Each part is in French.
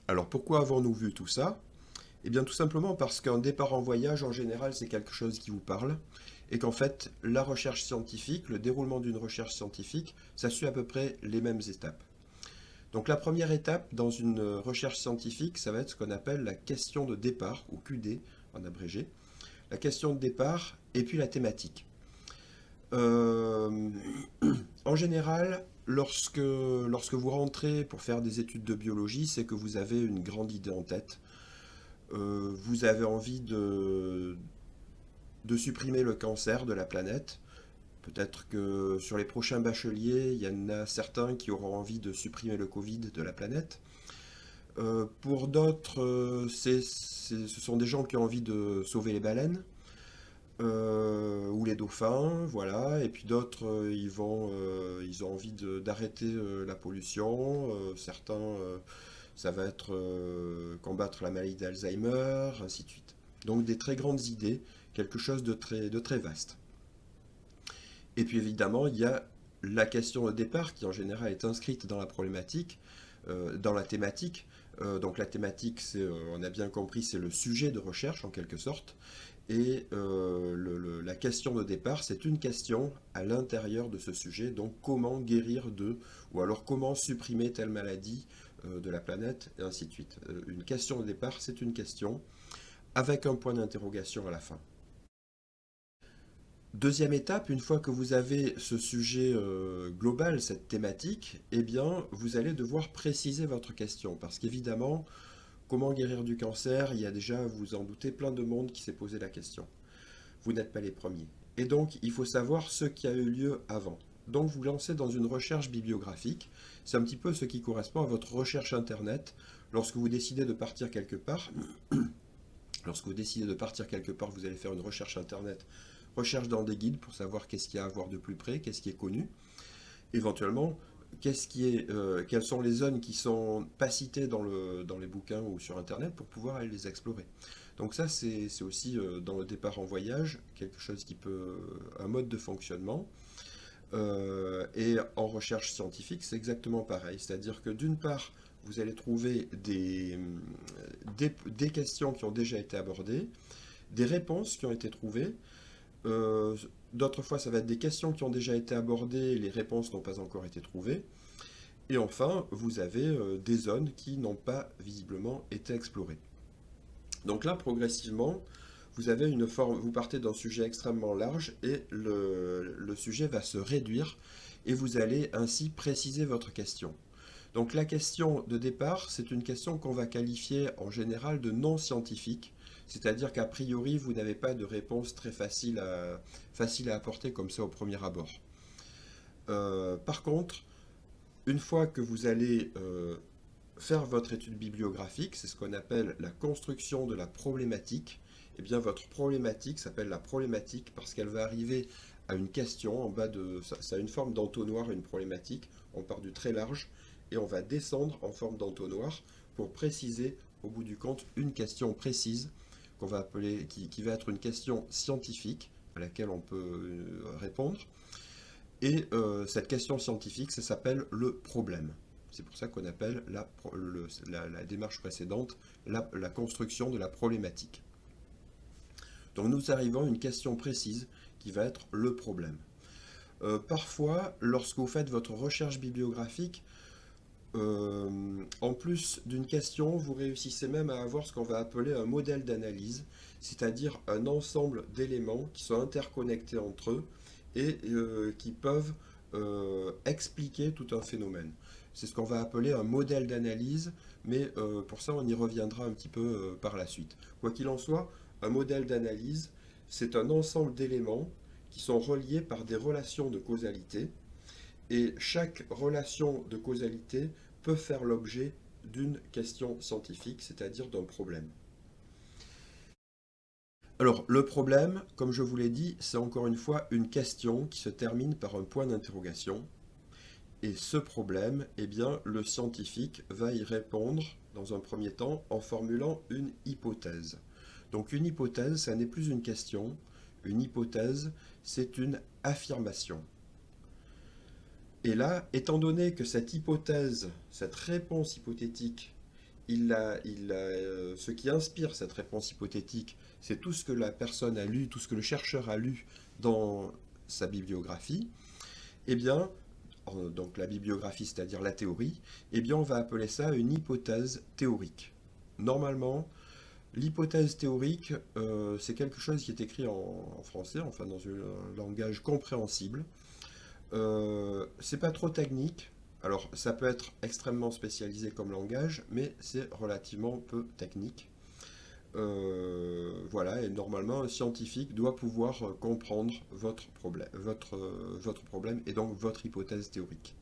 Alors pourquoi avons-nous vu tout ça? Eh bien tout simplement parce qu'un départ en voyage, en général, c'est quelque chose qui vous parle, et qu'en fait, la recherche scientifique, le déroulement d'une recherche scientifique, ça suit à peu près les mêmes étapes. Donc la première étape dans une recherche scientifique, ça va être ce qu'on appelle la question de départ, ou QD en abrégé. La question de départ et puis la thématique. Euh, En général, lorsque vous rentrez pour faire des études de biologie, c'est que vous avez une grande idée en tête. Vous avez envie de supprimer le cancer de la planète. Peut-être que sur les prochains bacheliers, il y en a certains qui auront envie de supprimer le Covid de la planète. Pour d'autres, ce sont des gens qui ont envie de sauver les baleines ou les dauphins, voilà. Et puis d'autres, ils ont envie d'arrêter la pollution. Certains, ça va être combattre la maladie d'Alzheimer, ainsi de suite. Donc des très grandes idées, quelque chose de très vaste. Et puis évidemment, il y a la question de départ qui en général est inscrite dans la problématique, dans la thématique. Donc la thématique, on a bien compris, c'est le sujet de recherche en quelque sorte. Et la question de départ, c'est une question à l'intérieur de ce sujet. Donc comment guérir de, ou alors comment supprimer telle maladie de la planète, et ainsi de suite. Une question de départ, c'est une question avec un point d'interrogation à la fin. Deuxième étape, une fois que vous avez ce sujet global, cette thématique, eh bien, vous allez devoir préciser votre question. Parce qu'évidemment, comment guérir du cancer, il y a déjà, vous en doutez, plein de monde qui s'est posé la question. Vous n'êtes pas les premiers. Et donc, il faut savoir ce qui a eu lieu avant. Donc, vous lancez dans une recherche bibliographique. C'est un petit peu ce qui correspond à votre recherche Internet. Lorsque vous décidez de partir quelque part, vous allez faire une recherche Internet, recherche dans des guides pour savoir qu'est-ce qu'il y a à voir de plus près, qu'est-ce qui est connu. Éventuellement, quelles sont les zones qui sont pas citées dans les bouquins ou sur Internet pour pouvoir aller les explorer. Donc ça, c'est aussi dans le départ en voyage, quelque chose qui peut, un mode de fonctionnement. Et en recherche scientifique, c'est exactement pareil. C'est-à-dire que d'une part, vous allez trouver des questions qui ont déjà été abordées, des réponses qui ont été trouvées. Euh, D'autres fois, ça va être des questions qui ont déjà été abordées et les réponses n'ont pas encore été trouvées. Et enfin, vous avez des zones qui n'ont pas visiblement été explorées. Donc là, progressivement, vous avez une forme, vous partez d'un sujet extrêmement large et le sujet va se réduire et vous allez ainsi préciser votre question. Donc la question de départ, c'est une question qu'on va qualifier en général de non scientifique, c'est-à-dire qu'a priori, vous n'avez pas de réponse très facile à apporter comme ça au premier abord. Par contre, une fois que vous allez faire votre étude bibliographique, c'est ce qu'on appelle la construction de la problématique. Eh bien, votre problématique s'appelle la problématique parce qu'elle va arriver à une question en bas de. Ça a une forme d'entonnoir, une problématique. On part du très large et on va descendre en forme d'entonnoir pour préciser, au bout du compte, une question précise qu'on va appeler, qui va être une question scientifique à laquelle on peut répondre. Et cette question scientifique, ça s'appelle le problème. C'est pour ça qu'on appelle la démarche précédente la construction de la problématique. Donc nous arrivons à une question précise qui va être le problème. Parfois, lorsque vous faites votre recherche bibliographique, en plus d'une question, vous réussissez même à avoir ce qu'on va appeler un modèle d'analyse, c'est-à-dire un ensemble d'éléments qui sont interconnectés entre eux et qui peuvent expliquer tout un phénomène. C'est ce qu'on va appeler un modèle d'analyse, mais pour ça on y reviendra un petit peu par la suite. Quoi qu'il en soit, un modèle d'analyse, c'est un ensemble d'éléments qui sont reliés par des relations de causalité, et chaque relation de causalité peut faire l'objet d'une question scientifique, c'est-à-dire d'un problème. Alors, le problème, comme je vous l'ai dit, c'est encore une fois une question qui se termine par un point d'interrogation. Et ce problème, eh bien, le scientifique va y répondre dans un premier temps en formulant une hypothèse. Donc une hypothèse, ça n'est plus une question. Une hypothèse, c'est une affirmation. Et là, étant donné que cette hypothèse, cette réponse hypothétique ce qui inspire cette réponse hypothétique, c'est tout ce que la personne a lu, tout ce que le chercheur a lu dans sa bibliographie. Eh bien, donc la bibliographie, c'est-à-dire la théorie, eh bien on va appeler ça une hypothèse théorique. Normalement, l'hypothèse théorique, c'est quelque chose qui est écrit en français, enfin dans un langage compréhensible. C'est pas trop technique. Alors, ça peut être extrêmement spécialisé comme langage, mais c'est relativement peu technique. Voilà, et normalement, un scientifique doit pouvoir comprendre votre problème et donc votre hypothèse théorique.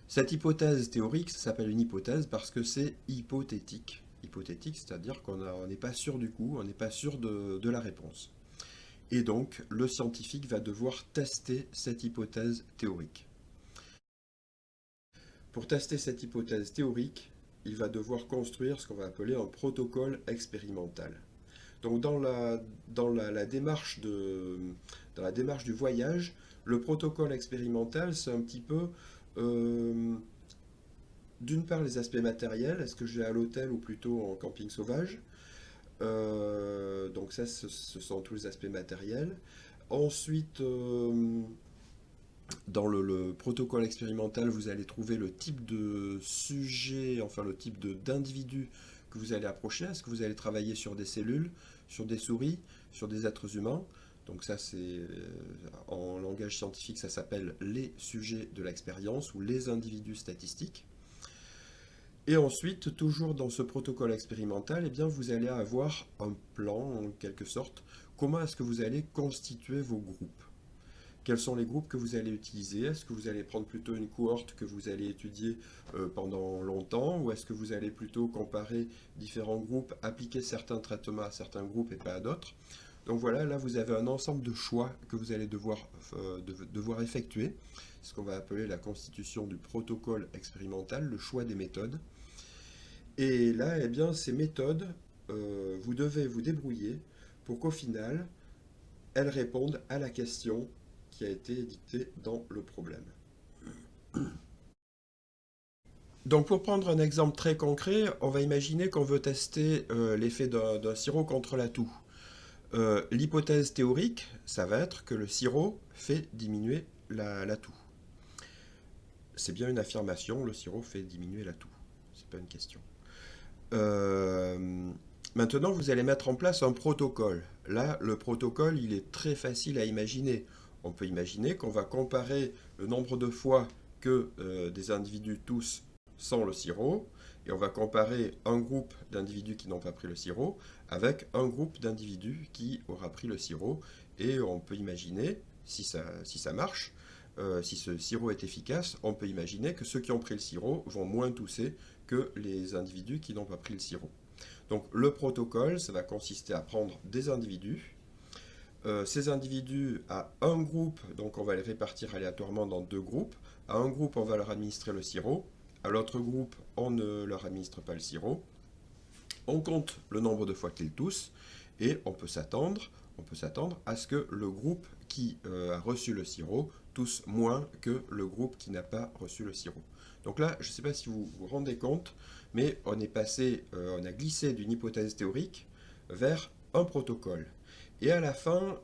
Cette hypothèse théorique, ça s'appelle une hypothèse parce que c'est hypothétique. Hypothétique, c'est-à-dire qu'on n'est pas sûr du coup, on n'est pas sûr de la réponse. Et donc, le scientifique va devoir tester cette hypothèse théorique. Pour tester cette hypothèse théorique, il va devoir construire ce qu'on va appeler un protocole expérimental. Donc dans la démarche dans la démarche du voyage, le protocole expérimental, c'est un petit peu, euh, d'une part, les aspects matériels, est-ce que je vais à l'hôtel ou plutôt en camping sauvage. Donc ça, ce sont tous les aspects matériels. Ensuite, dans le protocole expérimental, vous allez trouver le type de sujet, enfin le type d'individu que vous allez approcher. Est-ce que vous allez travailler sur des cellules, sur des souris, sur des êtres humains? Donc ça, c'est en langage scientifique, ça s'appelle les sujets de l'expérience ou les individus statistiques. Et ensuite, toujours dans ce protocole expérimental, eh bien, vous allez avoir un plan, en quelque sorte. Comment est-ce que vous allez constituer vos groupes? Quels sont les groupes que vous allez utiliser? Est-ce que vous allez prendre plutôt une cohorte que vous allez étudier pendant longtemps? Ou est-ce que vous allez plutôt comparer différents groupes, appliquer certains traitements à certains groupes et pas à d'autres? Donc voilà, là vous avez un ensemble de choix que vous allez devoir effectuer. C'est ce qu'on va appeler la constitution du protocole expérimental, le choix des méthodes. Et là, eh bien, ces méthodes, vous devez vous débrouiller pour qu'au final, elles répondent à la question qui a été dictée dans le problème. Donc pour prendre un exemple très concret, on va imaginer qu'on veut tester l'effet d'un sirop contre la toux. L'hypothèse théorique, ça va être que le sirop fait diminuer la toux. C'est bien une affirmation, le sirop fait diminuer la toux. C'est pas une question. Maintenant, vous allez mettre en place un protocole. Là, le protocole, il est très facile à imaginer. On peut imaginer qu'on va comparer le nombre de fois que des individus toussent sans le sirop, et on va comparer un groupe d'individus qui n'ont pas pris le sirop avec un groupe d'individus qui aura pris le sirop, et on peut imaginer, si ça marche, si ce sirop est efficace, on peut imaginer que ceux qui ont pris le sirop vont moins tousser que les individus qui n'ont pas pris le sirop. Donc le protocole, ça va consister à prendre des individus. Ces individus à un groupe, donc on va les répartir aléatoirement dans deux groupes. À un groupe, on va leur administrer le sirop. À l'autre groupe, on ne leur administre pas le sirop. On compte le nombre de fois qu'ils toussent et on peut s'attendre à ce que le groupe qui a reçu le sirop tousse moins que le groupe qui n'a pas reçu le sirop. Donc là, je ne sais pas si vous vous rendez compte, mais on a glissé d'une hypothèse théorique vers un protocole. Et à la fin,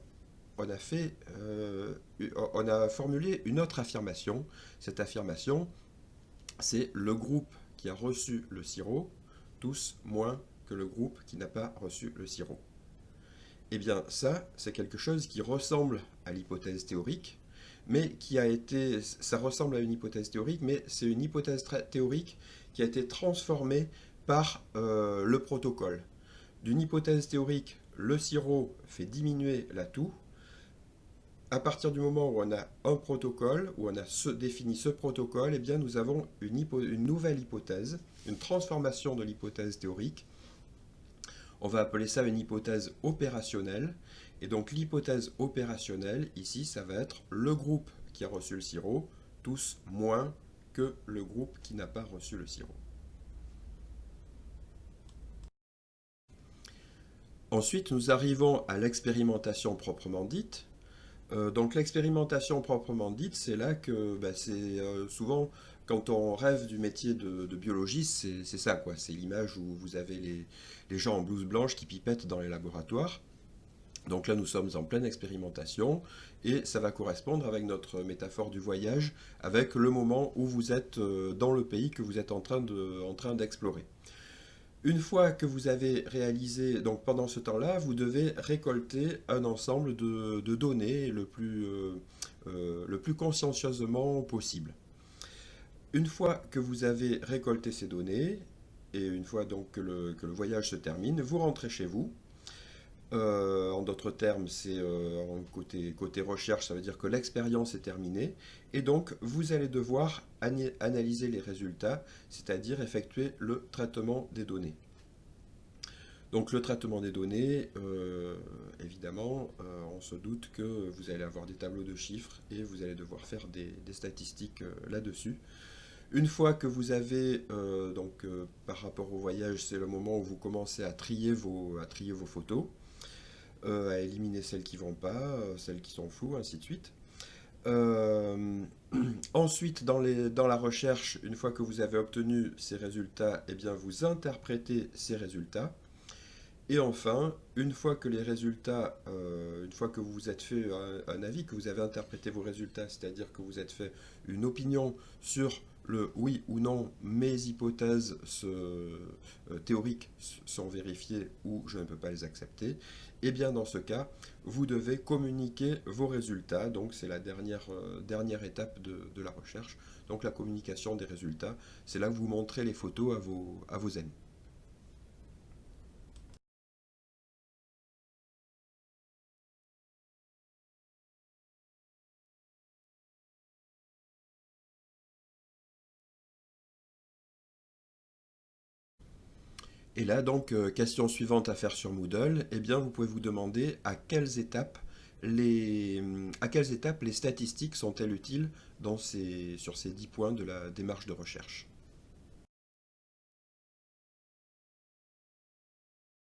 on a formulé une autre affirmation. Cette affirmation, c'est le groupe qui a reçu le sirop tousse moins que le groupe qui n'a pas reçu le sirop. Eh bien, ça, c'est quelque chose qui ressemble à l'hypothèse théorique, mais ça ressemble à une hypothèse théorique, mais c'est une hypothèse théorique qui a été transformée par le protocole. D'une hypothèse théorique, le sirop fait diminuer la toux. À partir du moment où on a un protocole, où on a défini ce protocole, eh bien nous avons une nouvelle hypothèse, une transformation de l'hypothèse théorique. On va appeler ça une hypothèse opérationnelle. Et donc l'hypothèse opérationnelle, ici, ça va être le groupe qui a reçu le sirop tousse moins que le groupe qui n'a pas reçu le sirop. Ensuite, nous arrivons à l'expérimentation proprement dite. Donc l'expérimentation proprement dite, c'est là que bah, c'est souvent quand on rêve du métier de biologiste, c'est ça quoi. C'est l'image où vous avez les gens en blouse blanche qui pipettent dans les laboratoires. Donc là, nous sommes en pleine expérimentation et ça va correspondre avec notre métaphore du voyage, avec le moment où vous êtes dans le pays que vous êtes en train d'explorer. Une fois que vous avez réalisé, donc pendant ce temps-là, vous devez récolter un ensemble de données le plus consciencieusement possible. Une fois que vous avez récolté ces données, et une fois donc que le voyage se termine, vous rentrez chez vous. En d'autres termes, c'est côté recherche, ça veut dire que l'expérience est terminée. Et donc, vous allez devoir analyser les résultats, c'est-à-dire effectuer le traitement des données. Donc le traitement des données, évidemment, on se doute que vous allez avoir des tableaux de chiffres et vous allez devoir faire des statistiques là-dessus. Une fois que vous avez, par rapport au voyage, c'est le moment où vous commencez à trier vos photos, à éliminer celles qui ne vont pas, celles qui sont floues, ainsi de suite. Euh, Ensuite, dans la recherche, une fois que vous avez obtenu ces résultats, eh bien, vous interprétez ces résultats. Et enfin, une fois que les résultats, une fois que vous vous êtes fait un avis, que vous avez interprété vos résultats, c'est-à-dire que vous êtes fait une opinion sur le oui ou non, mes hypothèses théoriques sont vérifiées ou je ne peux pas les accepter, et bien dans ce cas, vous devez communiquer vos résultats. Donc c'est la dernière étape de la recherche. Donc la communication des résultats, c'est là que vous montrez les photos à vos amis. Et là, donc, question suivante à faire sur Moodle, eh bien, vous pouvez vous demander à quelles étapes les statistiques sont-elles utiles sur ces 10 points de la démarche de recherche.